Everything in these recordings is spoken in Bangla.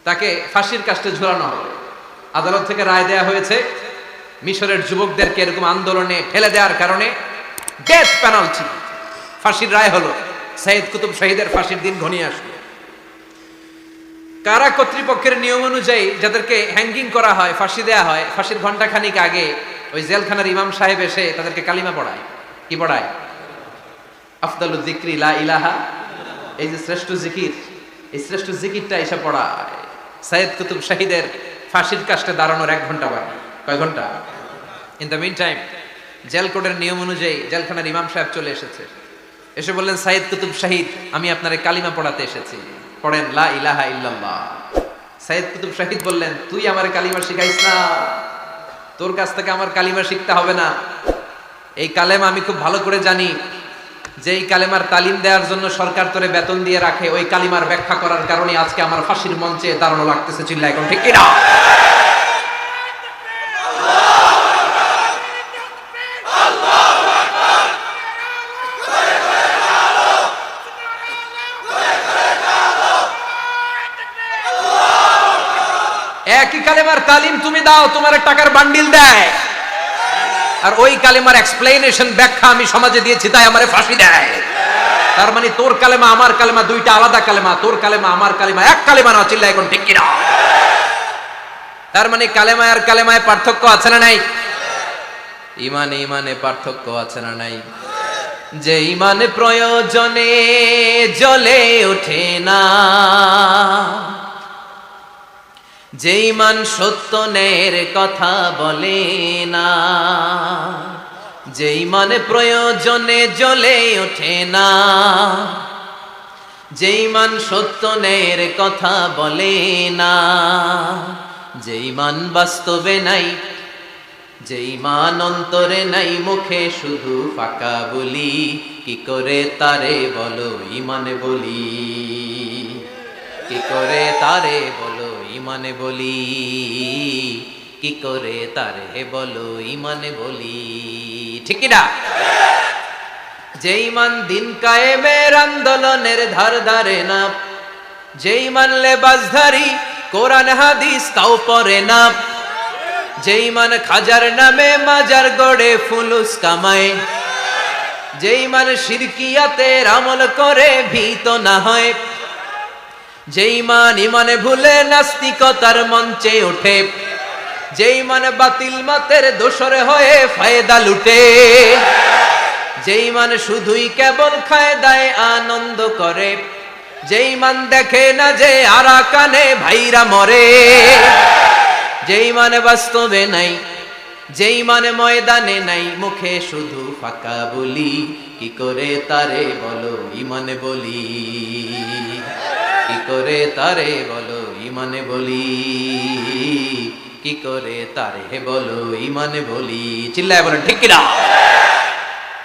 তাকে ফাঁসির কাস্টে ঝুলানো হবে। আদালত থেকে রায় দেয়া হয়েছে মিশরের যুবকদেরকে এরকম আন্দোলনে ফেলে দেওয়ার কারণে ডেথ পেনাল্টি, ফাঁসির রায় হলো। সাইয়েদ কুতুব শহীদের ফাঁসির দিন ঘনিয়ে আসলো। কারা কর্তৃপক্ষের নিয়ম অনুযায়ী যাদেরকে হ্যাঙ্গিং করা হয়, ফাঁসি দেয়া হয়, ফাঁসির ঘন্টাখানিক আগে ওই জেলখানার ইমাম সাহেব এসে তাদেরকে কালিমা পড়ায়। কি পড়ায়? আফদালুজ যিকরি লা ইলাহা, এই যে শ্রেষ্ঠ জিকির, এই শ্রেষ্ঠ জিকিরটা এসে পড়ায়। সাইয়েদ কুতুব শহীদের ফাঁসির কাস্টে দাঁড়ানোর 1 ঘন্টা বাকি। কয় ঘন্টা? In the meantime jail কোডের নিয়ম অনুযায়ী জেলখানার ইমাম সাহেব চলে এসেছে। এসে বললেন, সাইয়েদ কুতুব শহীদ, আমি আপনার কালিমা পড়াতে এসেছি, পড়েন লা ইলাহা ইল্লাল্লাহ। সাইয়েদ কুতুব শহীদ বললেন, তুই আমার কালিমা শিখাইস না, তোর কাছ থেকে আমার কালিমা শিখতে হবে না। এই কালেমা আমি খুব ভালো করে জানি, যে এই কালেমার তালিম দেওয়ার জন্য সরকার তোরে বেতন দিয়ে রাখে, ওই কালিমার ব্যাখ্যা করার কারণে আজকে আমার ফাঁসির মঞ্চে দাঁড়ানো লাগতেছে। চিল্লা এখন ঠিক কিনা? একই কালেমার তালিম তুমি দাও, তোমার টাকার বান্ডিল দেয়, আর ওই কালেমার এক্সপ্লেনেশন ব্যাখ্যা আমি সমাজে দিয়েছি তাই আমারে ফাঁসি দেয়। তার মানে তোর কালেমা আমার কালেমা দুইটা আলাদা কালেমা, তোর কালেমা আমার কালেমা এক কালেমা না। চিল্লা এখন ঠিক কিনা? তার মানে কালেমায় আর কালেমায় পার্থক্য আছে না নাই? ইমানে ইমানে পার্থক্য আছে না নাই? যে ইমানে প্রয়োজনে জ্বলে ওঠে না, যে ইমান সত্য ন্যায়ের কথা বলে না, যে ইমানে প্রয়োজনে জ্বলে ওঠে না, যে ইমান সত্য ন্যায়ের কথা বলে না, যে ইমান বাস্তবে নাই, যে ইমান অন্তরে নাই, মুখে শুধু ফাঁকা বলি, কি করে তারে বলো ইমানে বলি, কি করে তারে বলো ইমানে বলি, কি করে তারে বলো ইমানে বলি। ঠিক না? যে ইমান দিন কায়েমের আন্দোলনের ধার ধারে না, যে ইমান লেবাসধারী কোরআন হাদিস তাও পড়ে না, যে ইমান খাজার নামে মাজার গড়ে ফুলুস কামায়, যে ইমান শিরকিয়াতের আমল করে ভীত না হয়, যে ইমান ইমানে ভুলে নাস্তিকতার মঞ্চে ওঠে, যে ইমান বাতিল মতের দোসরে হয়ে ফায়দা লুটে, যে ইমান শুধুই কেবল ফায়দায় আনন্দ করে, যে ইমান দেখে না যে আরাকানে ভাইরা মরে, যে ইমান বাস্তবে নাই, যে ইমান ময়দানে নাই, মুখে শুধু ফাঁকা বলি, কি করে তারে বলো ইমানে বলি, কি করে তারে বলো ইমানে বলি, কি করে তারে বলো ইমানে বলি। চিল্লায় বলেন ঠিক কিনা?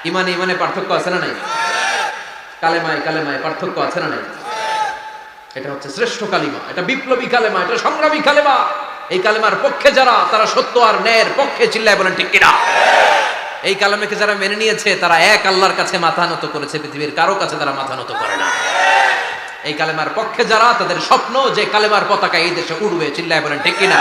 ইমানে ইমানে পার্থক্য আছে না নাই? কালেমায় কালেমায় পার্থক্য আছে না নাই? এটা হচ্ছে শ্রেষ্ঠ কালিমা, এটা বিপ্লবী কালেমা, এটা সংগ্রামী কালেমা। এই কালেমার পক্ষে যারা, তারা সত্য আর ন্যায়ের পক্ষে। চিল্লায় বলেন ঠিক কিনা? এই কালেমাকে যারা মেনে নিয়েছে তারা এক আল্লাহর কাছে মাথা নত করেছে, পৃথিবীর কারো কাছে তারা মাথা নত করে না। এই কালেমার পক্ষে যারা, তাদের স্বপ্ন যে কালেমার পতাকা এই দেশে উড়বে। চিল্লায় বলেন ঠিক কিনা?